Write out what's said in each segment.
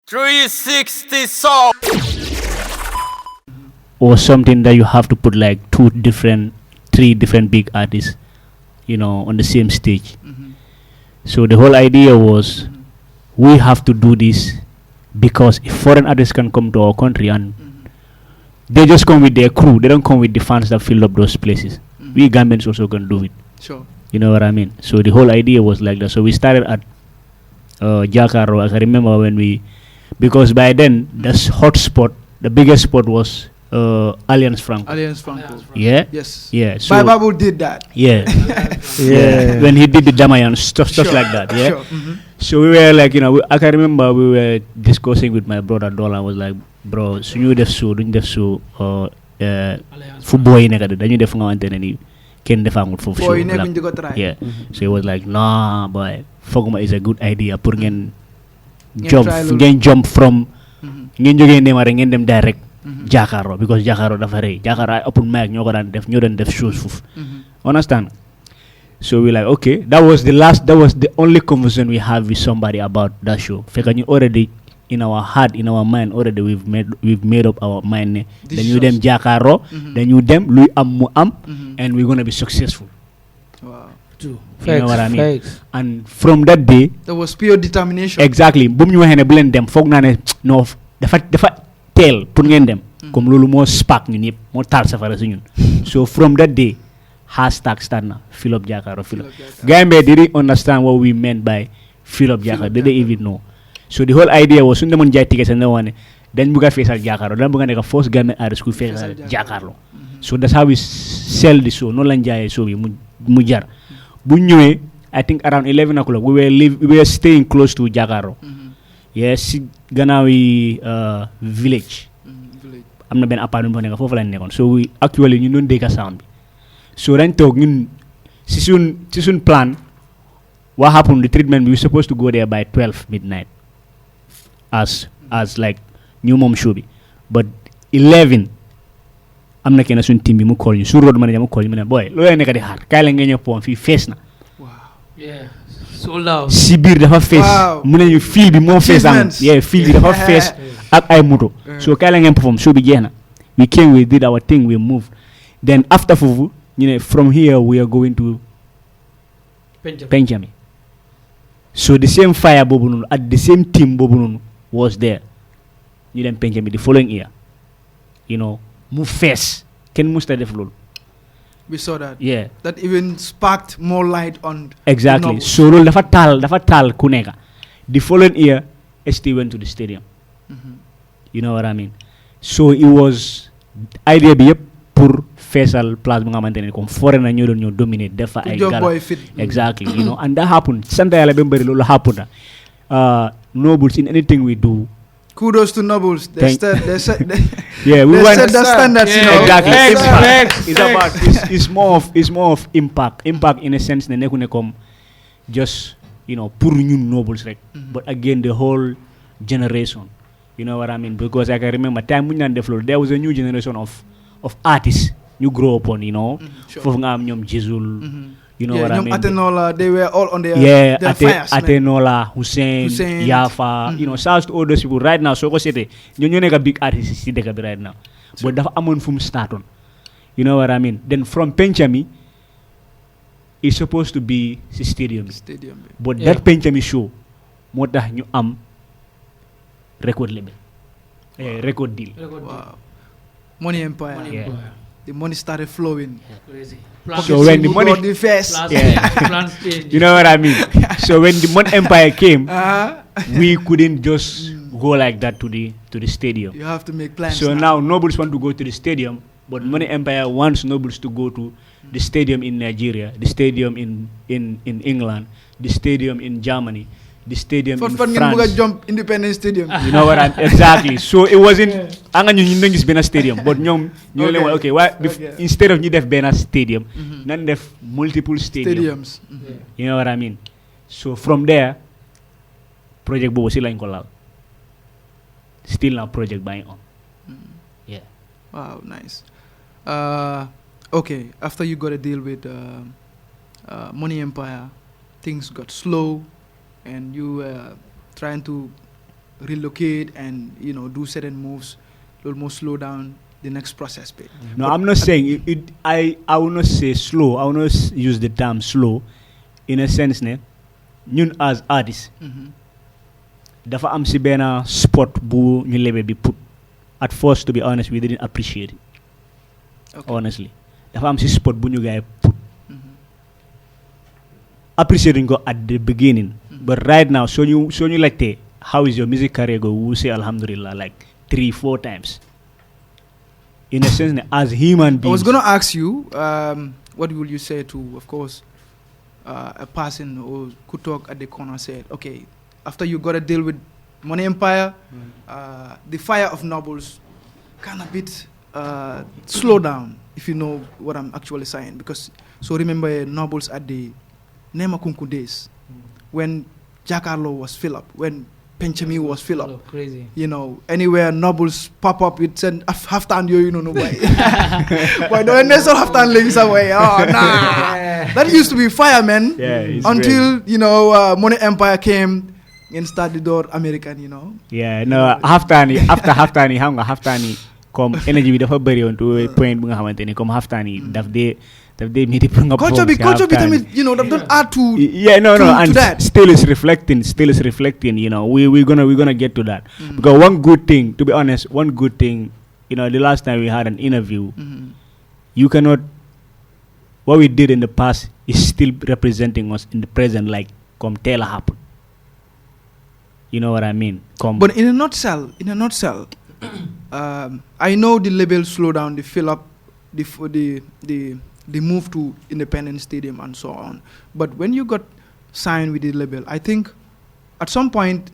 360 song. Or something that you have to put like three different big artists, on the same stage. So the whole idea was we have to do this because if foreign artists can come to our country and they just come with their crew, they don't come with the fans that fill up those places. We Gambians also can do it. Sure. You know what I mean? So the whole idea was like that. So we started at Jakarta. As I remember because by then the hot spot, the biggest spot was Alliance Franco. Alliance Franco. Yeah. Yes. Yeah. So Babu did that. yeah. Yeah. When he did the Damayan stuff like that. Yeah. Sure. So we were like, I can remember we were discussing with my brother Dola. I was like, bro, so you def so, duñ def so football yi nekk dañu def nga xamante ne ni kenn defamul foofu. Boy nekkuñ di ko try. Yeah. So he was like, nah, boy, foguma is a good idea pour ngeen jump from ngeen jógee Nemare ngeen dem direct Jakarta because Jakarta dafa rëy. Jakarta ay open mic ñoo doon def shows foofu. Understand? So we like, okay, that was the only conversation we have with somebody about that show. Fekk ñu already in our heart, in our mind already we've made up our mind ne dañu dem Jakarta, dañu dem luy am mu am and we're gonna be successful. Wow. True. You know what I mean? Facts. And from that day, That was pure determination. exactly, bu ñu waxee ne bu leen dem foog naa ne non dafa teel pour ngeen dem. Comme loolu moo spark ñun yëpp moo taal safara si ñun. So from that day, hashtag start na fill up Jakarta, fill up. Gambia didn't understand what we meant by fill up Jakarta. They didn't even know. So the whole idea was suñu demoon jaay tickets and ne dañ bëgg a feesal Jakarta, dañ bëgg a nekk first Gambian artist ku feesal Jakarta. So that's how we sell the show. Noonu lañ jaayee show bi mu jar. Bu ñëwee I think around 11 o'clock we were staying close to Jakarta. Yes, si gannaaw yi village. Am na benn appartement bu nekk foofu lañ nekkoon. So we actually ñu doon dégg sound bi. So dañ toog ñun si suñ plan what happened, the treatment we were supposed to go there by 12 midnight as like ñu moom show bi, but 11 am na kenn suñ team bi mu call ñu su road manager mu call ñu mu ne boy loolu nekk di xaar kaay la nga ñëw pom fii fees na. Yeah. Sold out. Si biir dafa fees. mu ne ñu fil bi moo fees am. Yeah, fil bi dafa fees ak ay moto. So kaay la ngeen perform show bi jeex na. We came, we did our thing, we moved. Then after foofu ñu ne from here we are going to Pencami. So the same fire boobu noonu at the same team boobu noonu was there. ñu dem Pencami the following year. Mu fees kenn musta def loolu. We saw that. Yeah. That even sparked more light on. Exactly. Novels. So loolu dafa taal ku nekk. The following year ST went to the stadium. You know what I mean? So it was idea bi yëpp pour feesal place bi nga xamante ne comme foreign na ñoo doon ñoo dominate defa ay Job gala. boy fit. Exactly. And that happened. Sant Yàlla ba mu bëri loolu happened na. Nobles in anything we do. Kudos to Nobles. They set the standards. Yeah. Exactly. It's more of impact. Impact in a sense ne nekku ne comme just pour ñun Nobles rek. But again the whole generation. You know what I mean? Because I can remember time when there was a new generation of artists you grow up on, Sure. Foofu nga am ñoom Jizzle. You know what I mean? Atenola, they were all on their fires. Atenola, Hussein, Yafa, shouts to all those people right now. So go say ñoo nekk big artists si dëkk bi right now. But dafa amoon fu mu start on. You know what I mean? Then from Pencami, it's supposed to be the stadium. But that Pencami show, moo tax ñu am record label. Record deal. Wow. Money Empire. Yeah. The money started flowing. Crazy. So when the money, the first. Plans changed. you know what I mean? So when the Money Empire came, Uh-huh. we couldn't just go like that to the stadium. You have to make plans. So now Nobles want to go to the stadium, but Money Empire wants Nobles to go to the stadium in Nigeria, the stadium in England, the stadium in Germany, the stadium For in fun, France. jump Independence Stadium. You know what I'm exactly. So it wasn't anga ñu ñu gis benn stadium, but ñoom ñoo leen wax okay, why instead of ñu def benn stadium, nan def multiple stadiums. You know what I mean? So from there, project boobu si lañ ko laal. Still now project buying on. Yeah. Wow, nice. Okay, after you got a deal with Money Empire, things got slow, and you were trying to relocate and do certain moves, it will more slow down the next process. Bit. No, I'm not saying it. I will not say slow. I will not use the term slow, in a sense, ne. Ñun as artists, dafa am si benn spot bu ñu label bi put. At first, to be honest, we didn't appreciate it. Okay. Honestly, dafa am si spot bu ñu guy put. Appreciating go at the beginning, but right now, so you like, how is your music career go? We will say Alhamdulillah like 3-4 times. In a sense, as human beings. I was gonna ask you, what will you say to, of course, a person who could talk at the corner said, okay, after you got to deal with Money Empire, the fire of Nobles kind of bit slow down, if you know what I'm actually saying. Because, so remember Nobles at the Nema Kunku days, when Jakarlo was filled up, when Penchami was filled up. Crazy. Anywhere Nobles pop up, it's an half-time, no way. Why don't they sell half-time links away? Oh, nah. That used to be fire, man. Yeah, it's until, Money Empire came and started the door American, Yeah, no, after halftime, come energy with the bari on to a point bunga xamanteni comme halftime daf they meet it bring up culture bit that don't add to and that. still is reflecting we're gonna get to that because one good thing, to be honest, the last time we had an interview, you cannot, what we did in the past is still representing us in the present, like come Taylor happened. You know what I mean? But in a nutshell, I know the label slow down, the fill up, the move to independent stadium and so on. But when you got signed with the label, I think at some point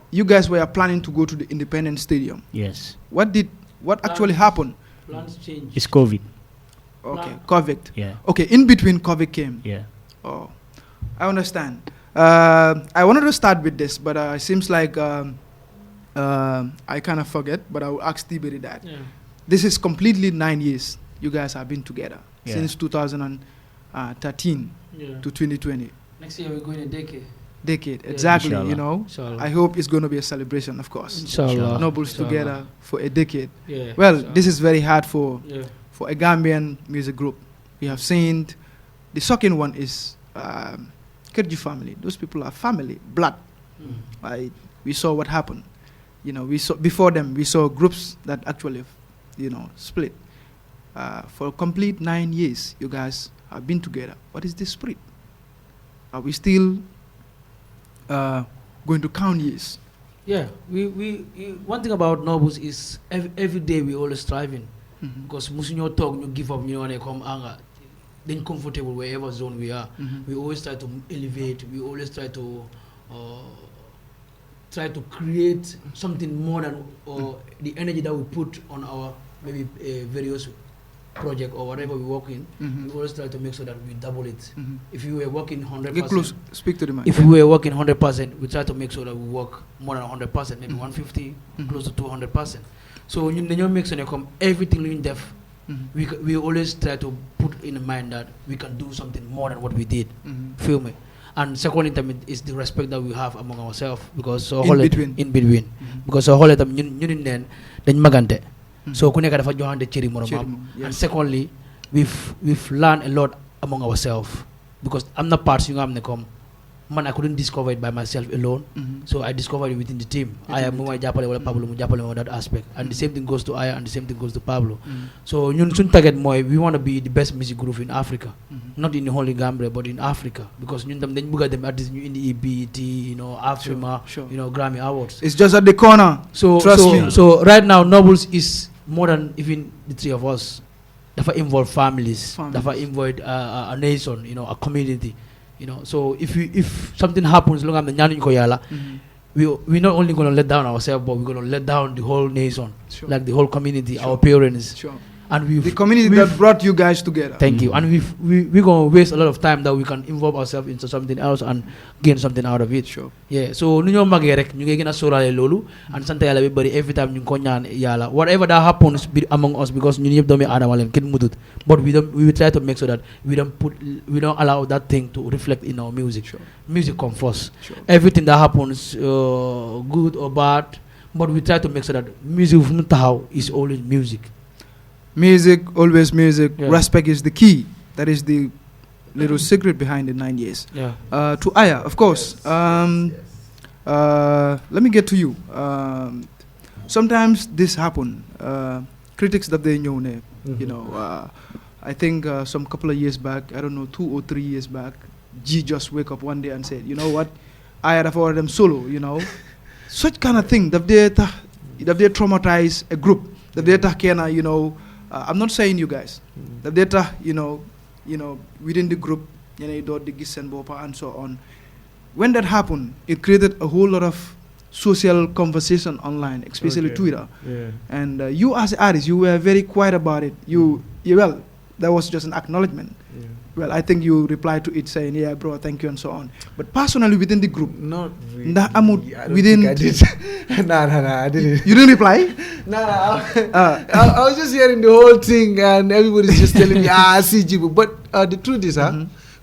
you guys were planning to go to the independent stadium. Yes. What actually happened? Plans changed. It's COVID. Okay, COVID. Yeah. Okay, in between COVID came. Yeah. Oh, I understand. I wanted to start with this, but it seems like I kind of forget, but I will ask Tiberi that. Yeah. This is completely 9 years you guys have been together, since 2013 to 2020. Next year we're going a decade. Decade, exactly, Inshallah. Inshallah. I hope it's going to be a celebration, of course. Inshallah. Nobles Inshallah. together for a decade. Yeah. Well, Inshallah. this is very hard for Yeah. a Gambian music group. We have seen the second one is Kerji family. Those people are family, blood. We saw what happened. We saw before them. We saw groups that actually, split. For a complete 9 years, you guys have been together. What is the spirit? Are we still going to count years? Yeah. We one thing about Nobles is every day we always striving. Because musinyo talk, you give up, and come anger. Then comfortable wherever zone we are. We always try to elevate. We always try to create something more than the energy that we put on our maybe various project or whatever we work in. We always try to make sure that we double it. If we were working 100%, Get close. Speak to the mic. if we were working 100%, we try to make sure that we work more than 100%, maybe 150, close to 200%. So when you make sure you come everything in depth, we always try to put in mind that we can do something more than what we did. Feel me? And second in is the respect that we have among ourselves, because in between. Because so whole time then magante. So kuneka dafa joxante ciri moromam. And secondly, we've learned a lot among ourselves, because I'm not parts you am come. Man, I couldn't discover it by myself alone. So I discovered it within the team. I am Mumai Japale or Pablo Mujapale on that aspect. And the same thing goes to Aya and the same thing goes to Pablo. So we want to be the best music group in Africa. Not in the whole Gambia, but in Africa. Because then you got them artists in the EBT, Afrima, sure. Grammy Awards. It's just at the corner. So Trust me. So right now Nobles is more than even the three of us. That involve families. That involve a nation, a community. So if something happens, long as we're not only going to let down ourselves, but we're going to let down the whole nation, like the whole community, our parents, and we The community that brought you guys together. Thank you. And we're going to waste a lot of time that we can involve ourselves into something else and gain something out of it. Sure. Yeah. So, nu ñoo magee rek ñu ngi gën a sóoraale loolu and sant yàlla bi bari every time ñu ngi ko ñaan yàlla whatever that happens among us because ñun ñëpp doomi aadama leen kenn mutut but we will try to make sure that we don't allow that thing to reflect in our music. Sure. Music comes first. Sure. Everything that happens, good or bad, but we try to make sure that music is always music. Music, always music. Yeah. Respect is the key. That is the little secret behind the 9 years. Yeah. To Aya, of course. Let me get to you. Sometimes this happen. Critics that they know, you know. I think some couple of years back, I don't know, 2 or 3 years back, G just wake up one day and said, you know what, Aya have ordered them solo, you know. Such kind of thing that they traumatize a group. That they you know. I'm not saying you guys. That data, you know, within the group, you know, the gis and bopa and so on. When that happened, it created a whole lot of social conversation online, especially Twitter. Yeah. And you as an artist, you were very quiet about it. Well, that was just an acknowledgement. Yeah. Well, I think you replied to it saying, yeah, bro, thank you, and so on. But personally, within the group, Not really. Nah, I'm I don't within- think I did. Nah, I didn't. you didn't reply? I was just hearing the whole thing and everybody's just telling me, see Jibu. But the truth is,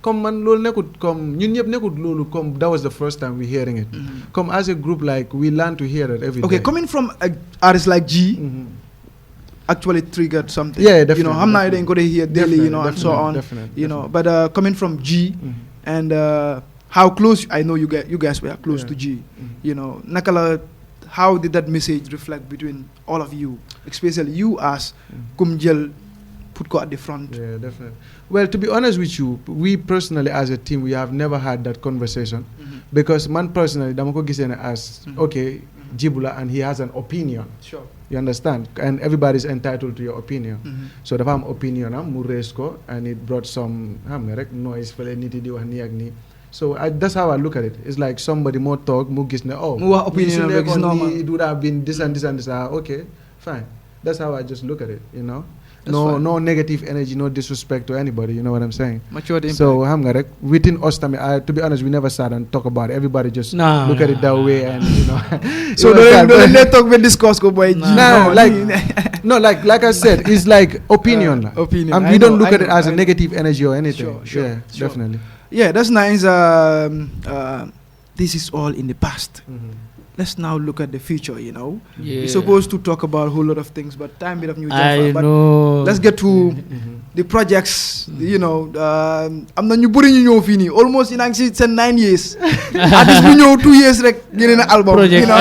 come man, lol nekut come. Ñun ñep nekut lolu come. That was the first time we're hearing it. Come as a group, like we learn to hear it every day. Okay, coming from an artist like G, Mhm. actually triggered something. Yeah, You know, definitely, I'm not definitely. even going to hear daily, you know, and so Definitely, on. definitely, You know, but coming from G, Mhm. and how close I know you guys were close Yeah. to G. Mhm. You know, Nakala, how did that message reflect between all of you, especially you as Kumjel Putko at the front? Yeah, definitely. Well, to be honest with you, we personally as a team, we have never had that conversation Mhm. because man personally, Damoko Gisene as Mhm. okay, Jibula, and he has an opinion. Sure. You understand? And everybody's entitled to your opinion. Mhm. So the farm opinion mu raise ko and it brought some noise for niti di wax ni ak ni. So that's how I look at it. It's like somebody more talk, mu gis ne oh, Mu wax opinion su rek is nekkoon normal. nii, it would have been this and this and this. Okay, fine. That's how I just look at it, you know. That's fine. No negative energy, no disrespect to anybody, you know what I'm saying? Mature impact. So within us, to be honest, we never sat and talk about it. Everybody just look at it that way and you know. So you understand? don't let talk with discuss go boy. G. Nah, like I said, it's like opinion. lah. Opinion. And I we don't know, look I at it know, as I a know. negative energy or anything. Sure, Yeah, sure. definitely. Yeah, that's nice. This is all in the past. Let's now look at the future, you know. Yeah. We're supposed to talk about a whole lot of things, but time bit of new I Jaffa. But know. let's get to the projects, you know. I'm not new putting you fini. Almost in actually it's 9 years. At least we know 2 years like getting an album, Project. you know.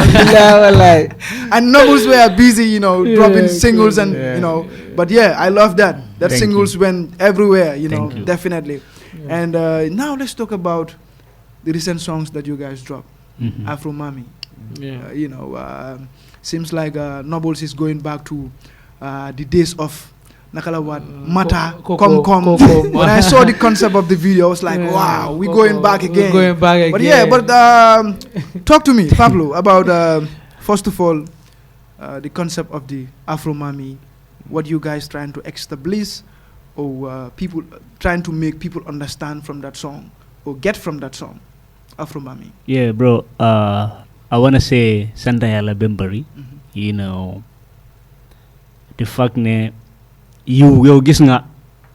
And Nobles were busy, you know, dropping singles and Yeah. you know. But yeah, I love that. That Thank singles went everywhere, you know, Thank you. definitely. And now let's talk about the recent songs that you guys dropped. Mhm. Afro Mami. Yeah. You know, seems like Nobles is going back to the days of Nakalawat, Mata, Coco. When I saw the concept of the video, I was like, Yeah. wow, we're Coco. going back again. We're going back But again. yeah, but talk to me, Pablo, about first of all the concept of the Afro Mami. What you guys trying to establish, or people trying to make people understand from that song, or get from that song, Afro Mami. Yeah, bro. I wanna say Santa Yala Bembari. Mhm. You know, the fact ne you guess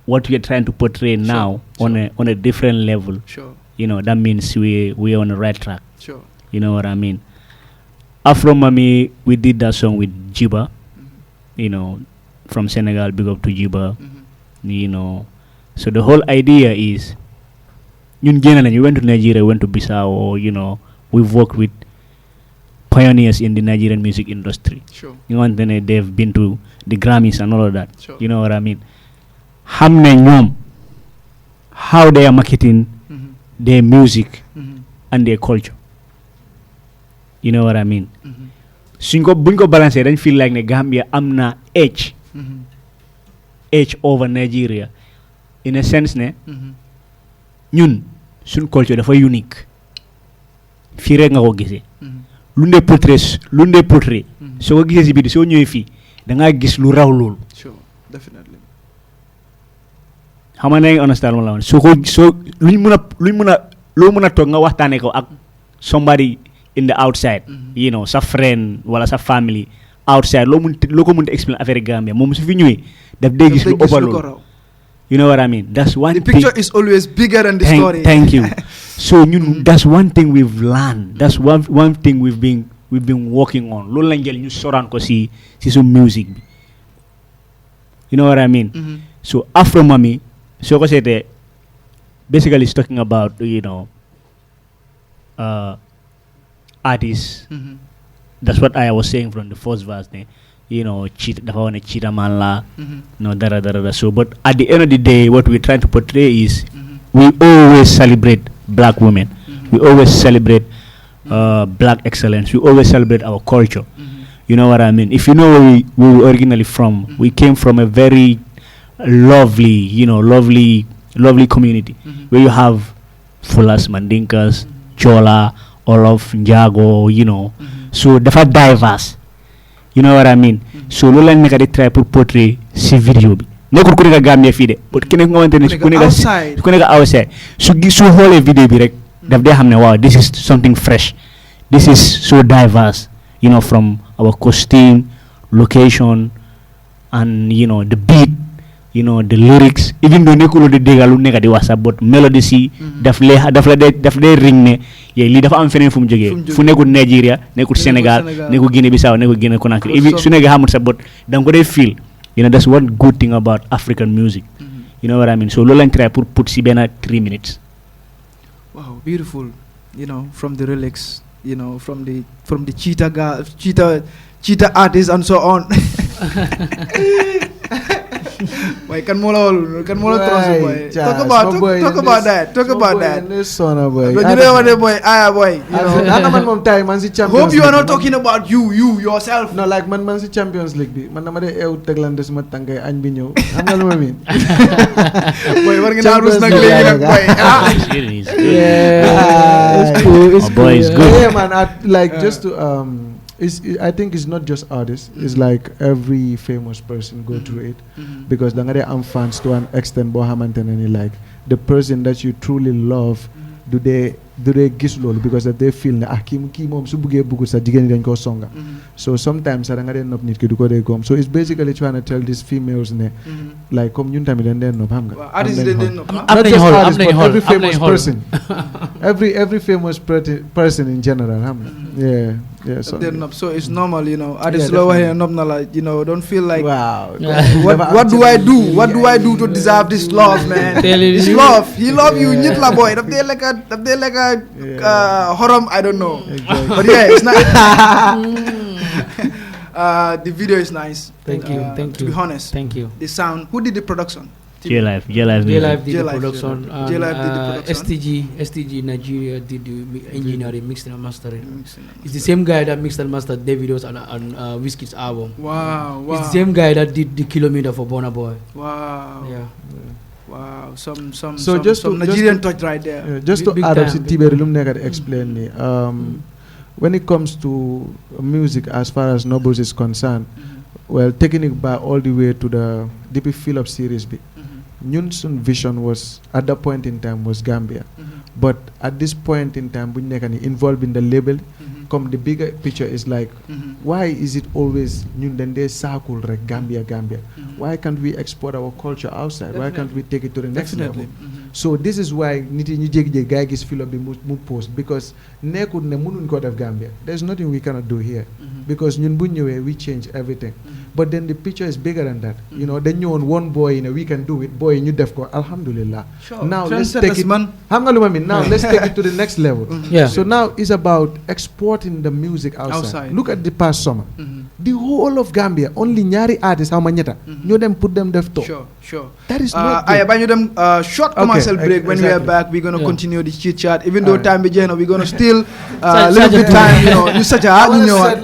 what we are trying to portray now on a different level. Sure, You know, that means we are on the right track. sure. You know what I mean? Afro Mami, we did that song with Jiba. Mhm. You know, from Senegal, big up to Jiba. Mhm. You know, so the whole idea is, we went to Nigeria, went to Bissau, or you know, we've worked with pioneers in the Nigerian music industry. Sure, You know, and then they've been to the Grammys and all of that. sure. You know what I mean? How they are marketing Mhm. their music Mhm. and their culture. You know what I mean? Mhm. Buñ ko balancer dañ feel like ne Gambia amna edge Mhm. over Nigeria, in a sense ne Mhm. ñun suñ culture dafa unique fii rek nga ko gisee Mhm. lu ndee portrait Mhm. soo ko gisee si biir soo ñëwee fii da ngaa gis lu raw loolu. Sure, definitely. xam nga ne understand ma la woon soo luñ mën a loo mën a toog nga waxtaanee ko ak somebody in the outside you know sa friend wala sa family outside loo ko mën a explain affaire Gambia moom su fi ñëwee daf dee gis lu ëpp loolu you know what I mean that's one the thing picture is always bigger than the story. thank you so ñun that's one thing we've learned that's one thing we've been working on loolu lañ jël ñu soraan ko si su music bi you know what I mean so Afro Mami soo ko seetee basically it's talking about you know artists that's what I was saying from the first verse ne you know dafa wane cheetah man la no dara so but at the end of the day what we're trying to portray is we always celebrate black women we always celebrate black excellence we always celebrate our culture you know what I mean if you know where we were originally from we came from a very lovely community where you have Fulas, Mandinkas, Chola, Olof, Njago, you know. So dafa diverse. You know what I mean? So loolu lañ nekk di try pour portray si vidéo bi. Nekkul ku nekk Gambia fii de. But keneen nga xamante ne ku nekk outside. su xoolee vidéo bi rek daf dee xam ne wow this is something fresh. This is so diverse. You know from our costume, location, and you know the beat. You know the lyrics even though nekkuloo di déggal lu nekk di wax sax but melody si daf lay ring ne lii dafa am feneen fu mu jógee fu nekkul Nigeria nekkul Sénégal nekkul Guinée Bissau nekkul Guinée Conakry even su nekkee xamul sax but da nga ko dee feel you know that's one good thing about African music you know what I mean so loolu lañ try pour put si benn 3 minutes wow beautiful you know from the lyrics you know from the cheetah artists and so on boy kan moo la trust boy talk about that you know what boy boy you know man moom tay man si Champions hope you are not talking about you yourself no like man si Champions League bi man dama dee eew teglante suma tànkay añ bi ñëw xam nga lu ma miin boy war nga naa rus nag léegi nag boy it's cool boy it's good yeah man like just to I think it's not just artists. It's like every famous person go through it because da nga dee am fans to an extent boo xamante ne ni like the person that you truly love do they gis loolu because that they feel ne kii moom su buggee bugg sax jigéen ñi dañ koo songa so sometimes sax da nga dee nopp nit ki du ko dee gom so it's basically trying to tell these females ne like comme ñun tamit dañ dee nopp xam nga not just artists but every famous person every famous person in general xam nga so it's normal you know artists la waxee nopp na la you know don't feel like wow what do I do to deserve this love man this love he love you ñit la boy daf dee like a horom I don't know but yeah it's not the video is nice thank you to be honest thank you the sound who did the production J-Life did the production J-Life did the production STG Nigeria did the engineering mixing and mastering it's the same guy that mixed and mastered Davido's and Wizkid's album wow it's the same guy that did the Kilometer for Burna Boy wow yeah wow some just Nigerian touch right there just to add up si Tiberi lu mu nekk di explain ni when it comes to music as far as Nobles is concerned well taking it back all the way to the DP Philip series bi ñun sun vision was at that point in time was Gambia but at this point in time bu ñu nekk ni involved in the label comme the bigger picture is like why is it always ñun dañ dee saakul rek Gambia why can't we export our culture outside why can't we take it to the next level so this is why nit yi ñu jékki-jékki gaa yi gis Philip bi mu post because nekkul ne mënuñ ko def Gambia there's nothing we cannot do here because ñun bu ñëwee we change everything but then the picture is bigger than that you know dañ ñëwoon one boy ne we can do it boy ñu def ko alhamdulillah now let's take it xam nga lu ma mean now let's take it to the next level so now it's about exporting the music outside look at the past summer the whole of Gambia only ñaari artists xaw ma ñetta ñoo dem pour dem def tour sure that is not aya ba ñu dem short commercial break when we are back we're going to continue this chit chat even though time bi jeex na we're going to still little bit time you know ñu saja ñu ñëwaat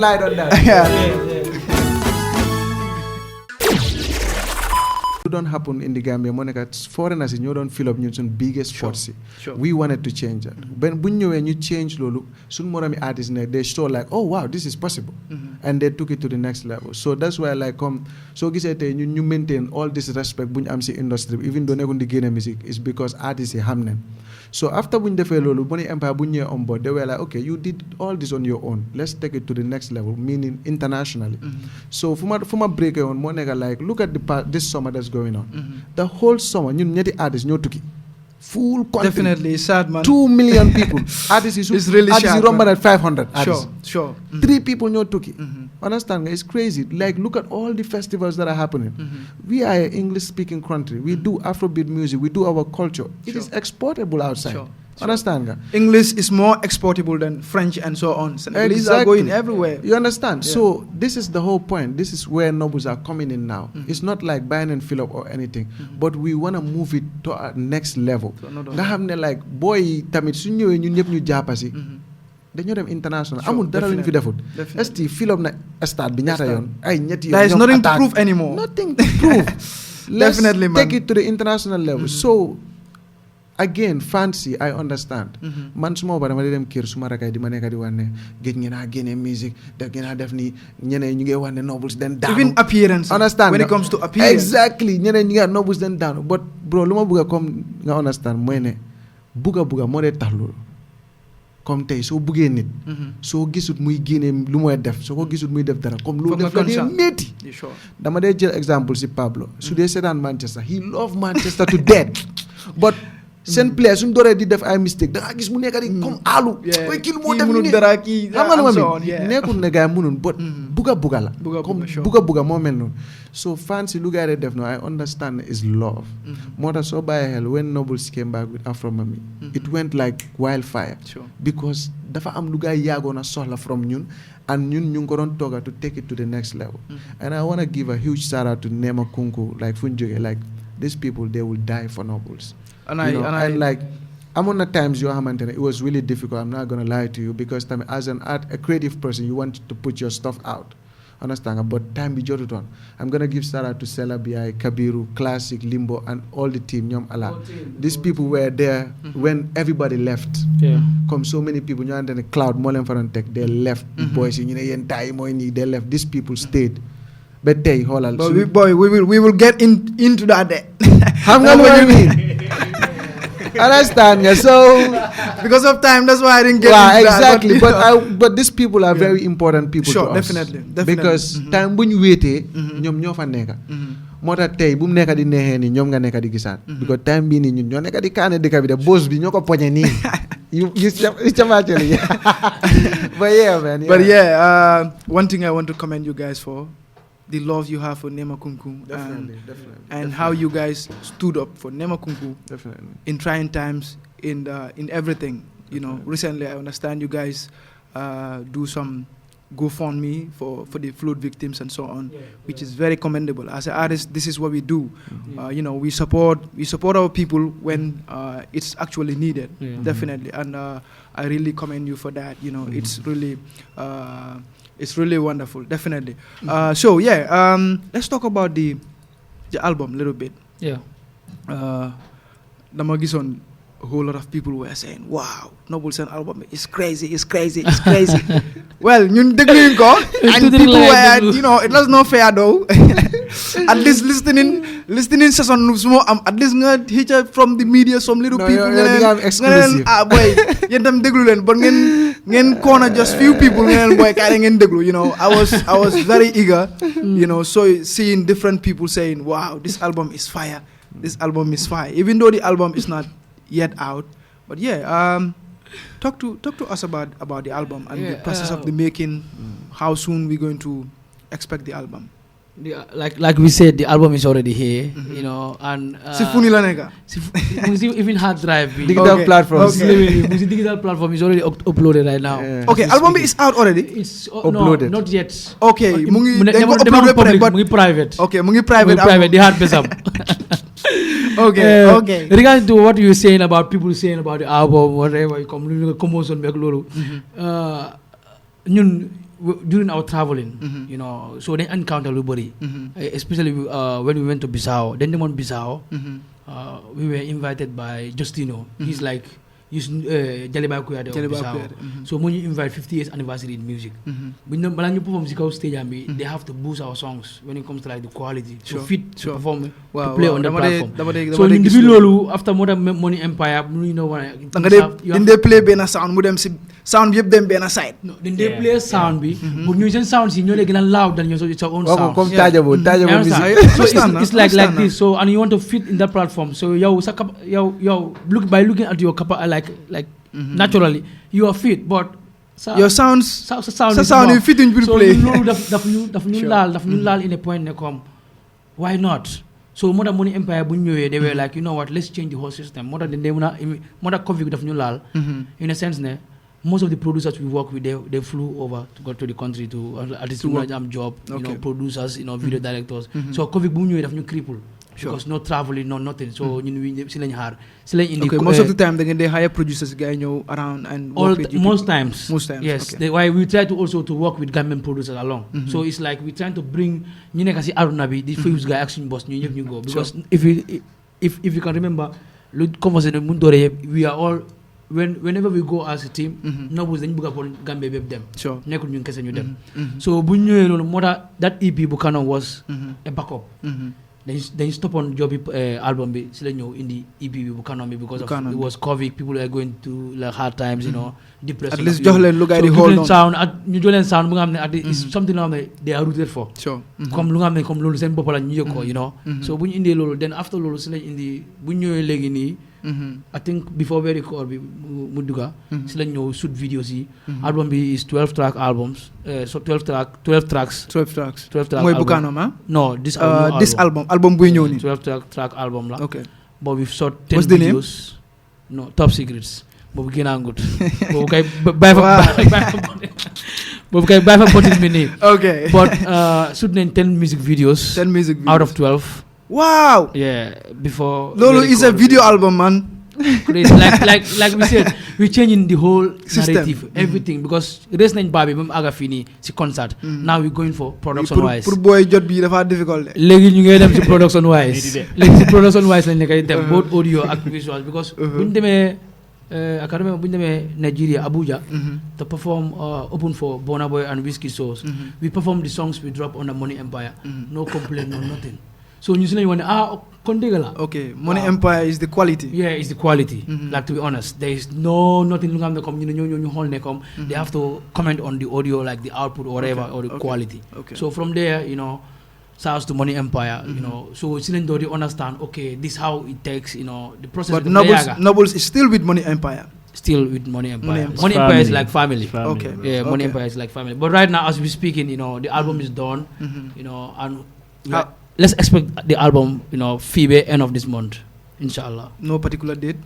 don't happen in the Gambia Monica foreigners yi ñoo doon fill up ñun suñ biggest spots yi Sure. we wanted to change that ben buñ ñëwee ñu change loolu suñ moromi artistes ne they saw like oh wow this is possible and they took it to the next level so that's why like comme soo gisee tey ñun ñu maintain all this respect bu ñu am si industry bi even though nekkuñ di génne musique is because artistes yi xam nañ so after bu ñu defee loolu Money Empire bu ñu ñëwee on board they were like okay you did all this on your own let's take it to the next level meaning internationally so fu ma breaké woon moo nekk like look at this summer that's going on the whole summer ñun ñetti artistes ñoo tukki full country Definitely sad, man. 2 million people artistes It's really artistes yi sad, romb man. na 500 artists Sure. 3 people ñoo tukki understand nga it's crazy like look at all the festivals that are happening we are an English speaking country we do Afrobeat music we do our culture it is exportable outside Sure. understand nga English is more exportable than French and so on. Senegalese are going everywhere. you understand Yeah. so this is the whole point this is where nobles are coming in now it's not like buying and fill up or anything but we want to move it to a next level To another nga xam ne like boy yi tamit su ñëwee ñun ñëpp ñu jàppa si dañoo dem international Sure, amul dara lu ñu fi defut definitely. ST fill up na stade bi ñaata yoon ay ñetti yoon There is ñoom nothing to attaque. prove anymore. nothing to prove let's Definitely, man. take it to the international level so again fancy I understand man su ma ba dama di dem kër su ma rakay di ma nekk di wax ne géej ngeen a génne musique da ngeen a def ni ñeneen ñu ngi wax ne nobles den daanu Even appearance. understand When nga? it comes to appearance. exactly ñeneen ñi nga nobles den daanu but bro lu ma bëgg a comme nga understand mooy ne bugga moo dee tax loolu comme tey soo buggee nit soo gisut muy génnee lu mooy def soo ko gisut muy def dara comme loolu Foog nga def la dee concern. métti Yeah, sure. dama dee jël exemple si Pablo su dee seetaan Manchester he love Manchester to death but seen player suñ dooree di def ay mistake da nga gis mu nekk di comme alu koy kii lu moo Kii def mënul nii dara, kii xam nga lu ma and so mi on, yeah. nekkul ne gars yi mënun but bugga la Bugga, comme sure. bugga moo mel noonu so fans yi lu gars yi def no I understand is love moo tax soo bàyyi xel when Nobles came back with Afro Mami it went like wildfire Sure. because dafa am lu gars yi yaagoon a soxla from ñun and ñun ñu ngi ko doon tooga to take it to the next level and I want to give a huge shout out to Nema Kunku like fu ñu jógee like these people they will die for Nobles And you know, and like amoon na times yoo xamante ne it was really difficult I'm not gonna lie to you because tamit as a creative person you want to put your stuff out understand nga but time bi jotutoon I'm gonna give shout out to Sela Biaye Kabiru Classic Limbo and all the team ñoom ala these people were there when everybody left Yeah. comme so many people ñu xamante ne Cloud moo leen fa doon teg they left boys yi ñu ne yéen taay mooy nii they left these people stayed ba tey xoolal But suñu- we will get into that day. xam nga lu ma mean understand nga so Because of time, that's why I didn't get wow, into that. exactly. you But know. but these people are very important people Sure, to us. definitely. Because time bu ñu wéetee ñoom ñoo fa nekka moo tax tey bu mu nekka di neexee nii ñoom nga nekka di gisaat because time bii nii ñun ñoo nekka di kaane dëkk bi de boss bi ñoo ko poñe nii yu camaaceli but yeah man But one thing I want to commend you guys for, the love you have for Nema Kunku definitely and how you guys stood up for Nema Kunku definitely in trying times, in everything. You know, recently I understand you guys do some GoFundMe for the flood victims and so on, which is very commendable. As an artist, this is what we do. You know, we support our people when it's actually needed, definitely. And I really commend you for that. You know, it's really wonderful, definitely. So let's talk about the album a little bit. Yeah. Dama gisoon a whole lot of people were saying, wow, Noble Sen album is crazy. Well, ñun dégluñ ko, and people were, you know, it was not fair though. At least listening session sumo am, at least nga hear from the media some little people yow di nga am exclusive. boy yéen tam déglu leen but ngeen corner just few people ngeen boy kaay ngeen déglu, you know. I was very eager, you know, so seeing different people saying, wow, this album is fire, even though the album is not yet out. But talk to us about the album and the process of the making. How soon we going to expect the album? Like we said, the album is already here, you know, and Si funi la neka. even hard drive. digital Okay. platforms Okay. Digital platform is already uploaded right now. Yeah. Okay, album is out already. It's Uploaded. No, not yet. Okay, mu ngi dañ ko Dem upload ba pare, public, but mu ngi private. okay, mu ngi private. Private, the hard besam. Okay. Regarding to what you were saying about people saying about the album, whatever, commotion back lolu. Ñun during our traveling, Mhm. you know, so they encounter everybody, Mhm. especially when we went to Bissau. Then they went Bissau. Mhm. We were invited by Justino. He's like Jaliba Kuyade of Jaliba Bissau. Kuyade, mhm. So when you invite 50 years anniversary in music, Mhm. when you perform musical stage, they have to boost our songs when it comes to like the quality, Sure, to fit, sure. to perform, Wow, to play wow. on the Dama dee- platform. dama dee- So dama dee in gis the loolu. Lulu, after Modern Money Empire, you know what? da nga dee dañ play benn sound mu dem si sound bi yëpp dem benn side. No, then they play sound bi, but ñu seen sound si ñoo lay gën a loud than your own Waaw sound. comme Yeah. Tajabo You Tajabo understand? music. So Understand it's na, like understand na. this. So and you want to fit in that platform. So yo look by looking at your like naturally you are fit, but Your sounds sound sa is sound more. yi fituñ pour So play. loolu daf ñu Sure. laal in a point ne comme why not? So Modern Money Empire bu ñu ñëwee they were like, you know what, let's change the whole system. Moo tax Covid daf ñu laal Mhm. in a sense ne most of the producers we work with they flew over to go to the country to at least To work. am job, you know, Okay. producers, you know, video directors. Mhm. So Covid bu ñu ñëwee daf ñu cripple. Sure. Because no traveling, no nothing. So ñun we si lañ xaar si lañ indi. Okay, most of the time da ngeen dee hire producers gars yi ñëw around and work with you most people. times. Most times, Yes. okay. Why we try to also to work with Gambian producers along. Mhm. So it's like we trying to bring ñu nekk si aduna bi di fuse guy action boss ñu ñëpp ñu go. Because if you can remember lu conversation mu dooree yëpp we are all whenever we go as a team. Mhm. Nobles dañu bëgg a pour Gambia bépp dem. Sure. Nekkul ñun kese ñu dem. Mhm. So bu ñu ñëwee loolu moo tax that EP bu Canon was Mhm. a backup. Mhm. Dañ stop on job album bi si la ñëw indi EP bi bu Canon bi because of Canon it bi. was COVID, people are going through like hard times, you know, depression. At least ak jox yooyu. leen lu gars yi di So hold give on. leen sound ak ñu jox leen sound bu nga xam ne at is Mhm. something loo xam ne they are rooted for. Sure. Mhm. Comme lu nga xam ne comme loolu seen bopp la ñu yëg ko, you know. Mhm. So bu ñu indee loolu then after loolu si lañ indi bu ñu ñëwee léegi nii Mhm. I think before very call bi mu dugga Mhm. si lañ ñëw shoot videos yi. Mhm. Album bi is 12 track albums, so 12 tracks. 12 tracks. 12 track mooy album. Bukaanam ah. No, this This album buy ñëw nii. 12 track album la. Okay. But we've shot 10 What's the name? videos. No, Top Secrets. Boobu gën a gut. Boobu kay bàyyi fa botin mi nii. Okay. But shoot nañ 10 music videos 10 music videos. out of 12. Wow. Yeah, before. Loolu is a video album man. Crazy. like we said, we're changing the whole System. narrative, everything, because race nañ baa bi ba mu àgga fii nii si concert. Now we're going for production wise. pour booy jot bi dafa difficult de. léegi ñu ngi dem si production wise Lady de. léegi si production wise lañ nekkay dem both audio ak visual because bu ñu demee I can remember bu ñu demee Nigeria Abuja Mhm. to perform open for Burna Boy and Whiskey Sauce. Mhm. We performed the songs we drop on the Money Empire. Mhm. No complaint, no nothing. So ñu si lañu wane kon dëgg la. Okay, Money Wow. Empire is the quality. Yeah, it's the quality. Mhm. Like to be honest, there is nothing lu nga xam ne comme ñu xool ne comme they have to comment on the audio like the output or whatever Okay, or the okay, quality. okay. So from there, you know, shouts to Money Empire, you know. So si lañ doon di understand, okay, this how it takes, you know, the process. But dafa yàgga. Nobles is still with Money Empire. Still with Money Empire. Empire. Money Empire is like family. Okay. Yeah, Money Okay. Empire is like family. But right now, as we speaking, you know, the album is done, Mhm. you know, and How- let's expect the album, you know, FIBE end of this month, inshallah. No particular date.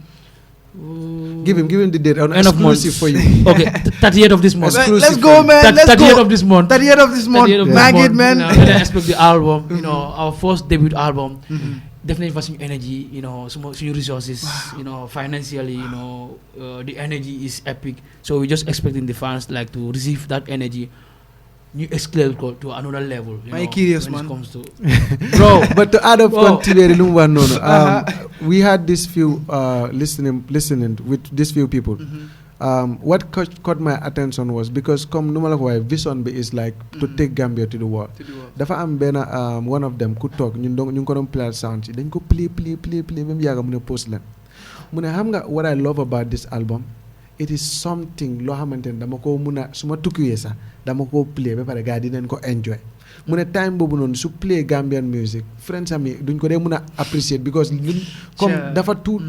Give him the date on End of month. exclusive for you. Okay, 30th of this month. Exclusive Let's go, for you. man. Let's 30th go. of this month. 30th of this month. 30th of this Mag it, month, man. You know, let's expect the album, you know, our first debut album. Mhm. Definitely for some energy, you know, some resources, you know, financially, you know, the energy is epic. So we're just expecting the fans like to receive that energy, new escalate to another level. You I'm know, curious, when man. it comes to bro. But to add up Oh. continuity, we had this few listening with these few people. What caught my attention was because come normal way vision is like to take Gambia to the world. Dafa am benn one of them could talk ñu ngi ko doon play sound ci dañ ko play même yàgga mu ne post leen mu ne xam nga what I love about this album it is something loo xamante ne dama ko mun a su ma tukkiwee sax dama ko play ba pare gars yi dinañ ko enjoy mu ne time boobu noonu su play Gambian music friends am yi duñ ko dee mun a appreciate because ñun comme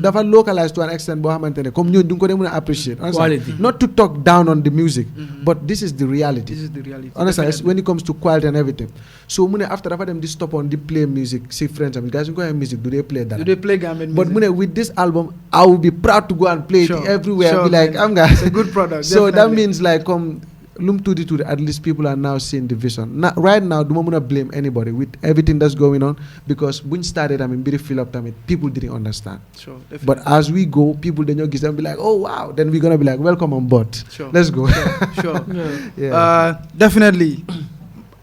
dafa localized to an extent boo xamante ne comme ñooñu duñ ko dee mun a appreciate Quality. not to talk down on the music but this is the reality. This is the reality. Honestly, Definitely. when it comes to quality and everything. So mune after dafa dem di stop on di play music, see friends and guys who go and music, do they play that? Do they play Gambian But music? mune with this album, I will be proud to go and play Sure. it everywhere. Sure, Be like, man. I'm gonna. It's a good product. So that definitely. means like lum tuuti tuuti, at least people are now seeing the vision. Right now, do not blame anybody with everything that's going on, because when started, I mean, fill up, people didn't understand. Sure, definitely. But as we go, people then be like, oh wow, then we're gonna be like, welcome on board. Sure. Let's go. Sure. Yeah. Definitely.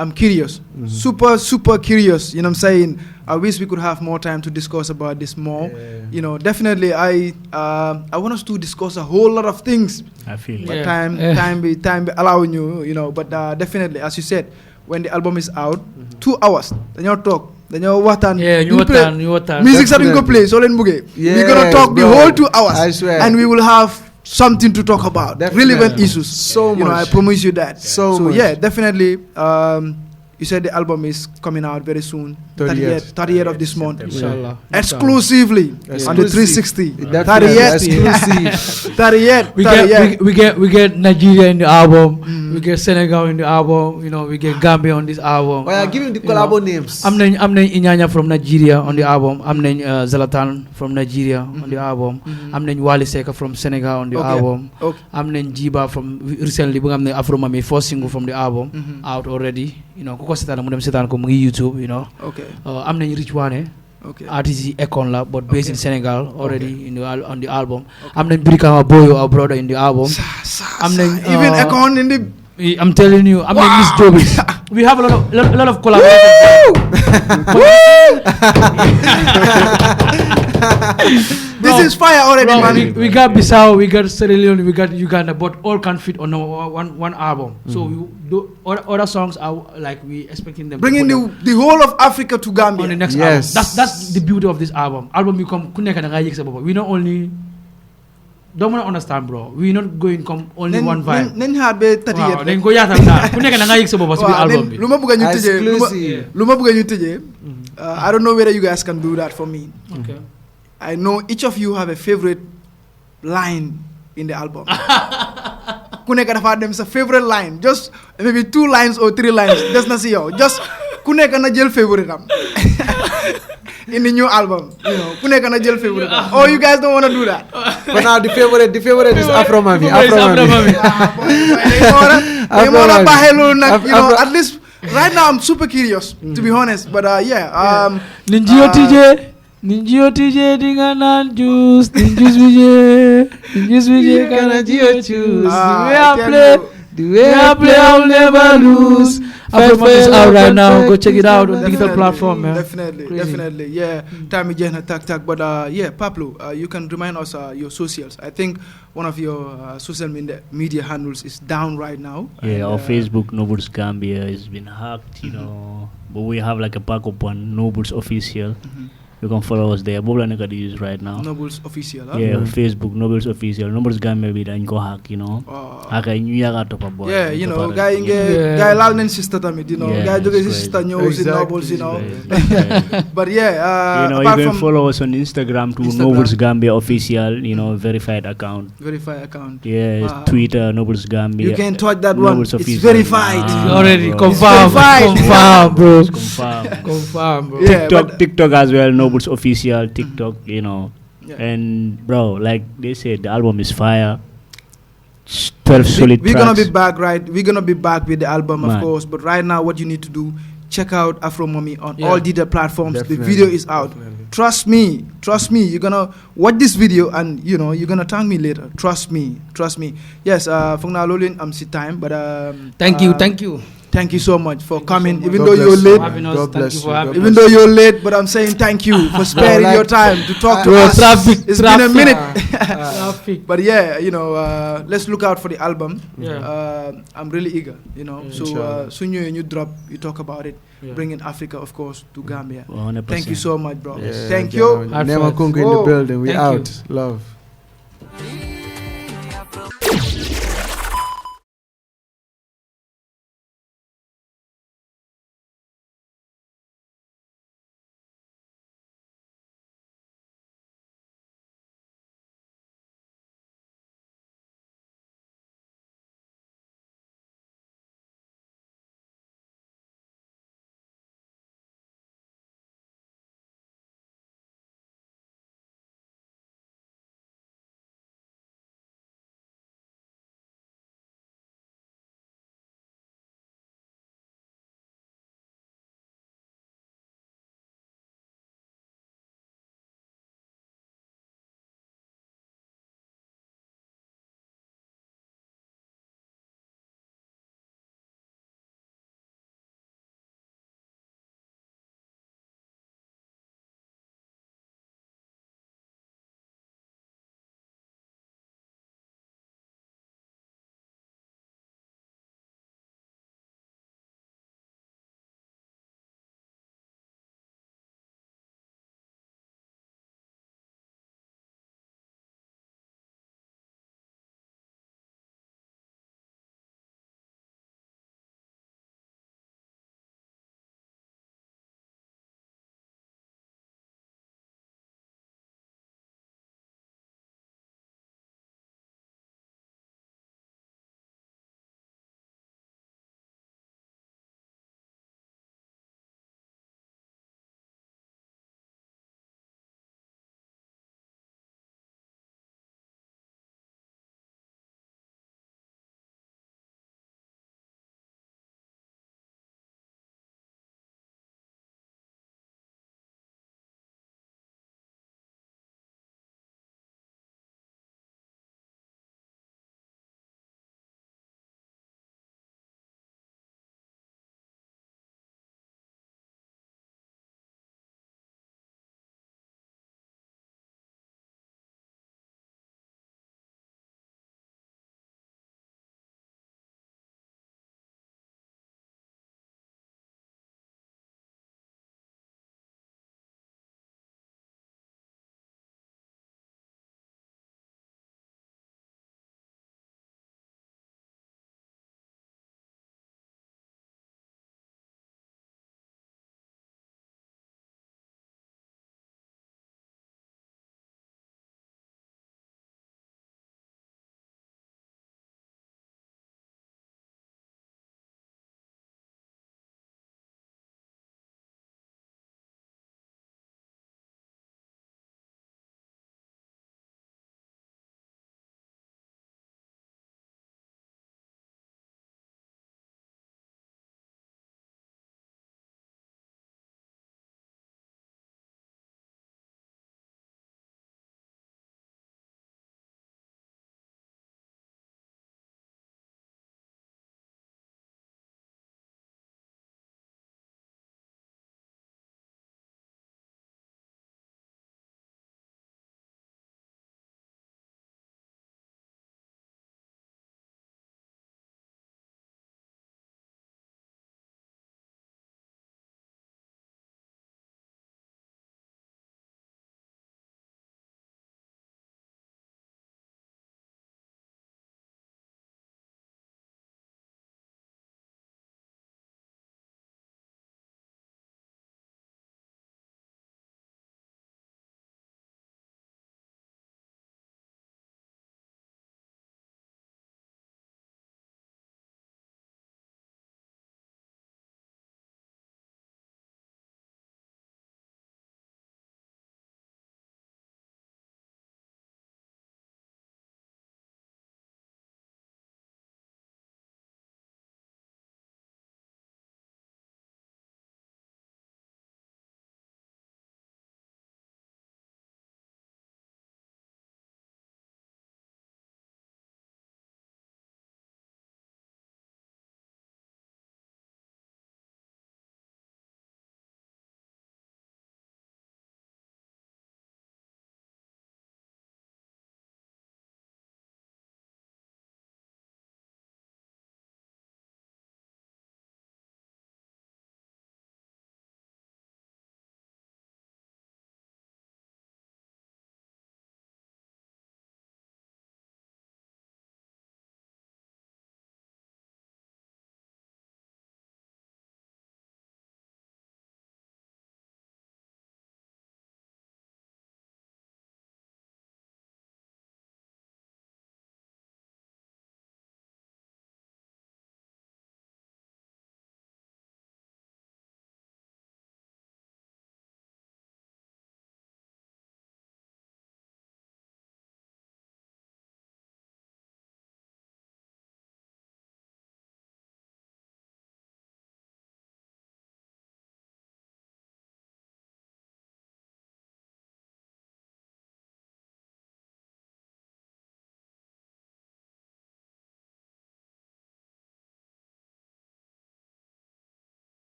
I'm curious, super curious. You know what I'm saying? I wish we could have more time to discuss about this more. Yeah. You know, definitely. I want us to discuss a whole lot of things. I feel But it. time be allowing you. You know, but definitely, as you said, when the album is out, 2 hours. Then you talk. Then you watan. Yeah, you watan. Music that we go play. So then we're gonna talk the whole 2 hours. I swear. And we will have something to talk about. Definitely. Relevant issues. So You know, I much. promise you that. So much. yeah, definitely. You said the album is coming out very soon. 30th of this month. Inshallah. Exclusively on the 360. Definitely 30th. exclusive. 30th. We get Nigeria in the album. We get Senegal in the album. You know, we get Gambia on this album. Oh, yeah, give him the You know, collabo names. I'm named Inyanya from Nigeria on the album. I'm named Zlatan from Nigeria on the album. I'm named Wally Seka from Senegal on the Okay. album. Okay. I'm named Jiba from recently. I'm named Afro Mami, first single from the album out already. You know, kuko setan mo dem setan ko mu ngi YouTube. You know, Okay. I'm named Rich Wane. Okay. Artist Ekon la, but based in Senegal already Okay. on the album. I'm named Brikama Boyo, our brother in the album. I'm named Even Ekon in the. I'm telling you, I'm named Miss Jobis. We have a lot of collaborations. This is fire already, Bro, man. we got Bissau, we got Sierra Leone, we got Uganda, but all can fit on one album. So we do, other songs are like we expecting them. Bringing to put the whole of Africa to them on the Gambia. next Yes. album. That's the beauty of this album. Album become kuneka na ngayik sa baba. We not only don't wanna understand, bro. We not going come only one vibe. Nen had be 30 Wow, then go yatam na. Kuneka na ngayik sa baba sa album. bi. Luma buga ñu tëjee Exclusive. luma buga ñu tëjee. I don't know whether you guys can do that for me. Okay. I know each of you have a favorite line in the album. Ku nekk dafa dem sa favorite line, just maybe 2 lines or 3 lines. Des na si yow. Just ku nekk na jël favorite am. In the new album, you know, ku nekk na jël favorite am. Oh, you guys don't want to do that. But now the favorite is Afro Mami. They wanna baaxee loolu nag, you know, at least right now I'm super curious, to be honest. But Ninjio TJ dinga nan juice, ninjuice BJ kana jio choose. The way I play, I'll never lose. Afro is out right now. Go check it out on digital platform, man. Definitely, yeah. Time again, tak. But Pablo, you can remind us your socials. I think one of your social media handles is down right now. Yeah, our Facebook Nobles Gambia has been hacked, you know, but we have like a backup one, Nobles Official. You can follow us there. Bob Lanaka use right now. Nobles Official, huh? Yeah, Facebook Nobles Official. Nobles Gambia bi dañ ko hack, you know. Haka ñu yaga topa boy. Yeah, you know, guy laal nañ sister tamit, you know. Guy jóge si sister ñëw si Nobles, you know. But yeah, you know, you can follow us on Instagram too, Nobles Gambia Official, you know, verified account. Yeah, Twitter Nobles Gambia. You can touch that one. It's Official. verified. Already bro. confirmed, bro. Confirm. bro. Yeah, TikTok as well, Nobles Official, TikTok, you know. Yeah. And bro, like they said, the album is fire. 12 solid We're tracks. gonna be back, right? We're gonna be back with the album, of Man. course. But right now, what you need to do, check out Afro Mummy on Yeah. all digital platforms. Definitely, The video is out. definitely. Trust me. You're gonna watch this video and you know you're gonna thank me later. Trust me. Yes, from now on, I'm si time, but Thank you. Thank you so much for coming, so much. even God though bless you're you. late. Having us, God thank bless you you. for having God Even though you're late, but I'm saying thank you for sparing like- your time to talk to Bro, us. traffic. It's been a minute. Traffic. But yeah, you know, let's look out for the album. Yeah. I'm really eager, you know. Yeah. So Inshallah. soon you drop, you talk about it, Yeah. bring in Africa, of course, to Gambia. 100%. Thank you so much, bro. Yes. Thank you. Nema Kunku in the Oh, building. We thank you. out. Love.